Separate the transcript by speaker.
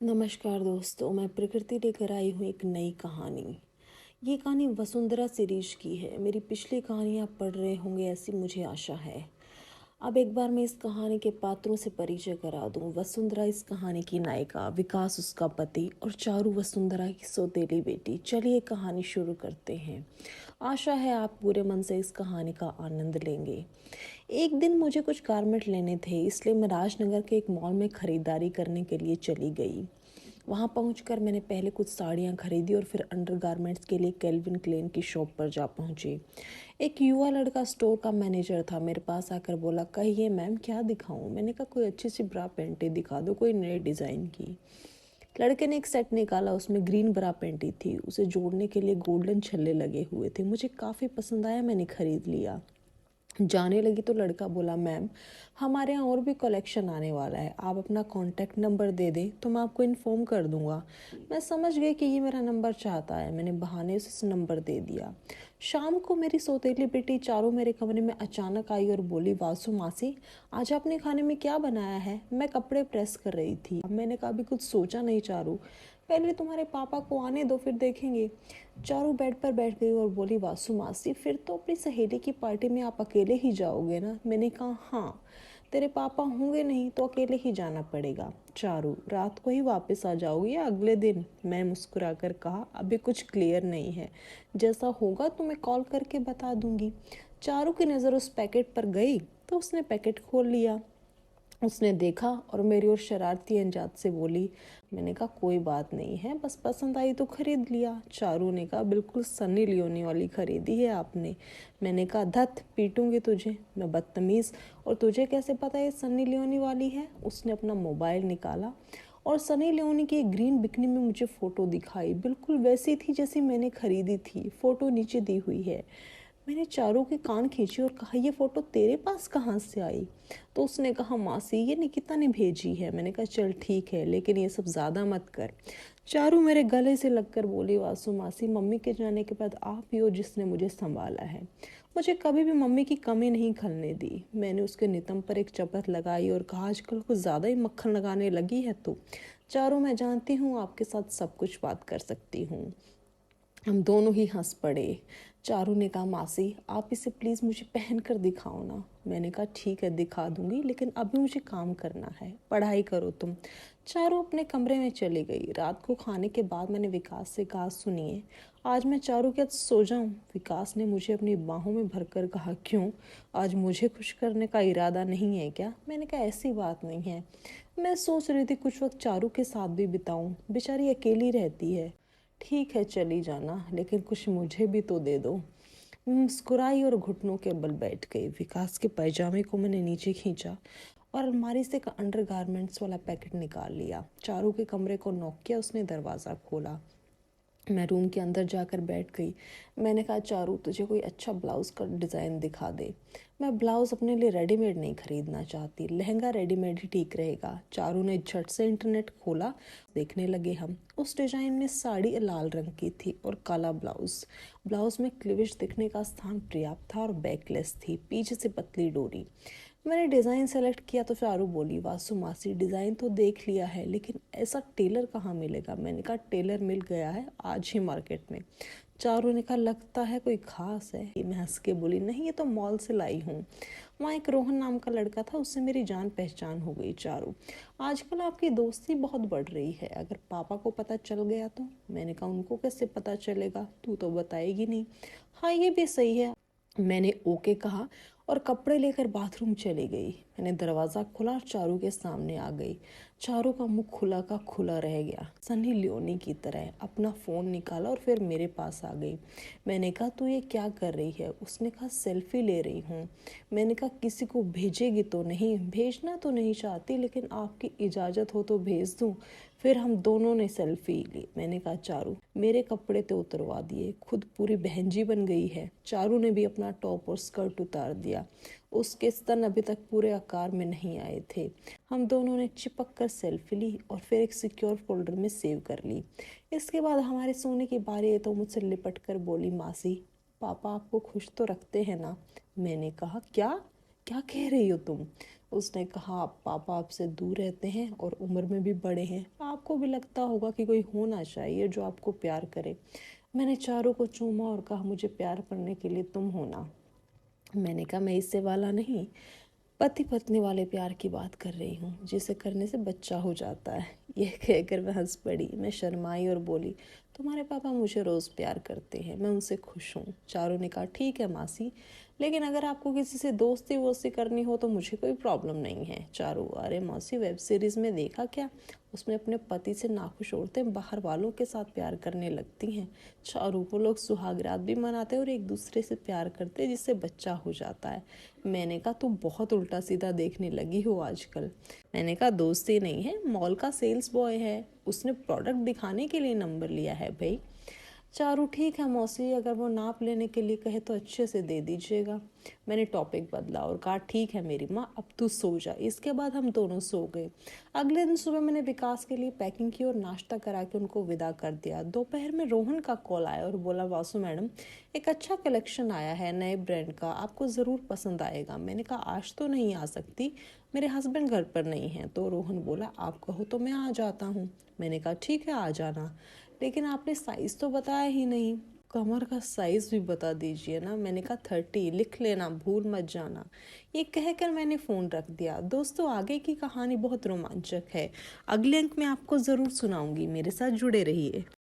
Speaker 1: नमस्कार दोस्तों, मैं प्रकृति लेकर आई हूँ एक नई कहानी। ये कहानी वसुंधरा सीरीज की है। मेरी पिछली कहानी आप पढ़ रहे होंगे ऐसी मुझे आशा है। अब एक बार मैं इस कहानी के पात्रों से परिचय करा दूं। वसुंधरा इस कहानी की नायिका, विकास उसका पति और चारू वसुंधरा की सौतेली बेटी। चलिए कहानी शुरू करते हैं। आशा है आप पूरे मन से इस कहानी का आनंद लेंगे। एक दिन मुझे कुछ गारमेंट लेने थे, इसलिए मैं राजनगर के एक मॉल में खरीदारी करने के लिए चली गई। वहाँ पहुंचकर मैंने पहले कुछ साड़ियाँ खरीदी और फिर अंडरगारमेंट्स के लिए केल्विन क्लेन की शॉप पर जा पहुंची। एक युवा लड़का स्टोर का मैनेजर था, मेरे पास आकर बोला, कहिए मैम क्या दिखाऊं? मैंने कहा कोई अच्छी सी ब्रा पेंटी दिखा दो, कोई नए डिज़ाइन की। लड़के ने एक सेट निकाला, उसमें ग्रीन ब्रा पेंटी थी। उसे जोड़ने के लिए गोल्डन छल्ले लगे हुए थे। मुझे काफ़ी पसंद आया, मैंने खरीद लिया। जाने लगी तो लड़का बोला, मैम हमारे यहाँ और भी कलेक्शन आने वाला है, आप अपना कॉन्टैक्ट नंबर दे दें तो मैं आपको इन्फॉर्म कर दूंगा। मैं समझ गई कि ये मेरा नंबर चाहता है। मैंने बहाने से उसे नंबर दे दिया। शाम को मेरी सौतेली बेटी चारू मेरे कमरे में अचानक आई और बोली, वासु मासी आज आपने खाने में क्या बनाया है? मैं कपड़े प्रेस कर रही थी। अब मैंने कहा अभी कुछ सोचा नहीं चारू, पहले तुम्हारे पापा को आने दो फिर देखेंगे। चारू बेड पर बैठ गई और बोली, वासु मासी फिर तो अपनी सहेली की पार्टी में आप अकेले ही जाओगे ना? मैंने कहा हाँ, तेरे पापा होंगे नहीं तो अकेले ही जाना पड़ेगा। चारू, रात को ही वापस आ जाओगी या अगले दिन? मैं मुस्कुराकर कहा, अभी कुछ क्लियर नहीं है, जैसा होगा तो मैं कॉल करके बता दूंगी। चारू की नज़र उस पैकेट पर गई तो उसने पैकेट खोल लिया। उसने देखा और मेरी ओर शरारती अंदाज से बोली। मैंने कहा कोई बात नहीं है, बस पसंद आई तो खरीद लिया। चारू ने कहा, बिल्कुल सन्नी लियोनी वाली खरीदी है आपने। मैंने कहा, धत पीटूंगी तुझे, मैं बदतमीज़। और तुझे कैसे पता ये सन्नी लियोनी वाली है? उसने अपना मोबाइल निकाला और सनी लियोनी की एक ग्रीन बिकनी में मुझे फ़ोटो दिखाई। बिल्कुल वैसी थी जैसी मैंने खरीदी थी। फ़ोटो नीचे दी हुई है। मैंने चारू के कान खींचे और कहा, ये फ़ोटो तेरे पास कहाँ से आई? तो उसने कहा, मासी ये निकिता ने भेजी है। मैंने कहा चल ठीक है, लेकिन ये सब ज़्यादा मत कर। चारू मेरे गले से लगकर बोली, वासु मासी मम्मी के जाने के बाद आप ही हो जिसने मुझे संभाला है। मुझे कभी भी मम्मी की कमी नहीं खलने दी। मैंने उसके नितंब पर एक चपत लगाई और कहा, आजकल कुछ ज़्यादा ही मक्खन लगाने लगी है तू। चारू मैं जानती हूँ आपके साथ सब कुछ बात कर सकती हूँ। हम दोनों ही हंस पड़े। चारू ने कहा, मासी आप इसे प्लीज़ मुझे पहन कर दिखाओ ना। मैंने कहा ठीक है दिखा दूंगी, लेकिन अभी मुझे काम करना है, पढ़ाई करो तुम। चारू अपने कमरे में चली गई। रात को खाने के बाद मैंने विकास से कहा, सुनिए आज मैं चारू के साथ सो जाऊं? विकास ने मुझे अपनी बाहों में भरकर कहा, क्यों, आज मुझे खुश करने का इरादा नहीं है क्या? मैंने कहा ऐसी बात नहीं है, मैं सोच रही थी कुछ वक्त चारू के साथ भी बिताऊं, बेचारी अकेली रहती है। ठीक है चली जाना, लेकिन कुछ मुझे भी तो दे दो। मुस्कुराई और घुटनों के बल बैठ गई। विकास के पैजामे को मैंने नीचे खींचा और अलमारी से एक अंडरगारमेंट्स वाला पैकेट निकाल लिया। चारू के कमरे को नॉक किया, उसने दरवाज़ा खोला। मैं रूम के अंदर जाकर बैठ गई। मैंने कहा, चारू तुझे कोई अच्छा ब्लाउज़ का डिज़ाइन दिखा दे। मैं ब्लाउज़ अपने लिए रेडीमेड नहीं खरीदना चाहती, लहंगा रेडीमेड ही ठीक रहेगा। चारू ने झट से इंटरनेट खोला। देखने लगे हम। उस डिज़ाइन में साड़ी लाल रंग की थी और काला ब्लाउज़। ब्लाउज़ में क्लीवेज दिखने का स्थान पर्याप्त था और बैकलेस थी, पीछे से पतली डोरी। मैंने डिज़ाइन सेलेक्ट किया तो चारू बोली, वासु मासी डिज़ाइन तो देख लिया है, लेकिन ऐसा टेलर कहाँ मिलेगा? मैंने कहा टेलर मिल गया है आज ही मार्केट में। चारू ने कहा, लगता है कोई खास है। मैं हंस के बोली, नहीं ये तो मॉल से लाई हूँ। वहाँ एक रोहन नाम का लड़का था, उससे मेरी जान पहचान हो गई। चारू, आजकल आपकी दोस्ती बहुत बढ़ रही है, अगर पापा को पता चल गया तो? मैंने कहा उनको कैसे पता चलेगा, तू तो बताएगी नहीं। हाँ ये भी सही है, मैंने ओके कहा और कपड़े लेकर बाथरूम चली गई। मैंने दरवाज़ा खोला और चारू के सामने आ गई। चारू का मुख खुला का खुला रह गया, सनी लियोनी की तरह। अपना फ़ोन निकाला और फिर मेरे पास आ गई। मैंने कहा, तू ये क्या कर रही है? उसने कहा, सेल्फी ले रही हूँ। मैंने कहा, किसी को भेजेगी तो नहीं? भेजना तो नहीं चाहती, लेकिन आपकी इजाज़त हो तो भेज दूँ। फिर हम दोनों ने सेल्फी ली। मैंने कहा, चारू मेरे कपड़े तो उतरवा दिए, खुद पूरी बहन जी बन गई है। चारू ने भी अपना टॉप और स्कर्ट उतार दिया। उसके स्तन अभी तक पूरे आकार में नहीं आए थे। हम दोनों ने चिपक कर सेल्फी ली और फिर एक सिक्योर फोल्डर में सेव कर ली। इसके बाद हमारे सोने की बारी है तो मुझसे लिपट कर बोली, मासी पापा आपको खुश तो रखते हैं ना? मैंने कहा, क्या क्या कह रही हो तुम? उसने कहा, आप पापा आपसे दूर रहते हैं और उम्र में भी बड़े हैं, आपको भी लगता होगा कि कोई होना चाहिए जो आपको प्यार करे। मैंने चारू को चूमा और कहा, मुझे प्यार करने के लिए तुम होना। मैंने कहा, मैं इससे वाला नहीं, पति पत्नी वाले प्यार की बात कर रही हूँ, जिसे करने से बच्चा हो जाता है। यह कहकर वह हंस पड़ी। मैं शर्माई और बोली, तुम्हारे पापा मुझे रोज़ प्यार करते हैं, मैं उनसे खुश हूँ। चारू ने कहा, ठीक है मासी, लेकिन अगर आपको किसी से दोस्ती वोस्ती करनी हो तो मुझे कोई प्रॉब्लम नहीं है। चारू, अरे मौसी, वेब सीरीज़ में देखा क्या, उसमें अपने पति से नाखुश औरतें बाहर वालों के साथ प्यार करने लगती हैं। चारू, वो लोग सुहागरात भी मनाते हैं और एक दूसरे से प्यार करते हैं जिससे बच्चा हो जाता है। मैंने कहा, तुम बहुत उल्टा सीधा देखने लगी हो आजकल। मैंने कहा, दोस्ती नहीं है, मॉल का सेल्स बॉय है, उसने प्रोडक्ट दिखाने के लिए नंबर लिया है भाई। चारू, ठीक है मौसी, अगर वो नाप लेने के लिए कहे तो अच्छे से दे दीजिएगा। मैंने टॉपिक बदला और कहा, ठीक है मेरी माँ, अब तू सो जा। इसके बाद हम दोनों सो गए। अगले दिन सुबह मैंने विकास के लिए पैकिंग की और नाश्ता करा के उनको विदा कर दिया। दोपहर में रोहन का कॉल आया और बोला, वासु मैडम, एक अच्छा कलेक्शन आया है नए ब्रांड का, आपको ज़रूर पसंद आएगा। मैंने कहा, आज तो नहीं आ सकती, मेरे हस्बैंड घर पर नहीं हैं। तो रोहन बोला, आप कहो तो मैं आ जाता हूँ। मैंने कहा, ठीक है आ जाना, लेकिन आपने साइज़ तो बताया ही नहीं, कमर का साइज़ भी बता दीजिए ना। मैंने कहा, 30, लिख लेना, भूल मत जाना। ये कहकर मैंने फ़ोन रख दिया। दोस्तों, आगे की कहानी बहुत रोमांचक है, अगले अंक में आपको ज़रूर सुनाऊंगी, मेरे साथ जुड़े रहिए।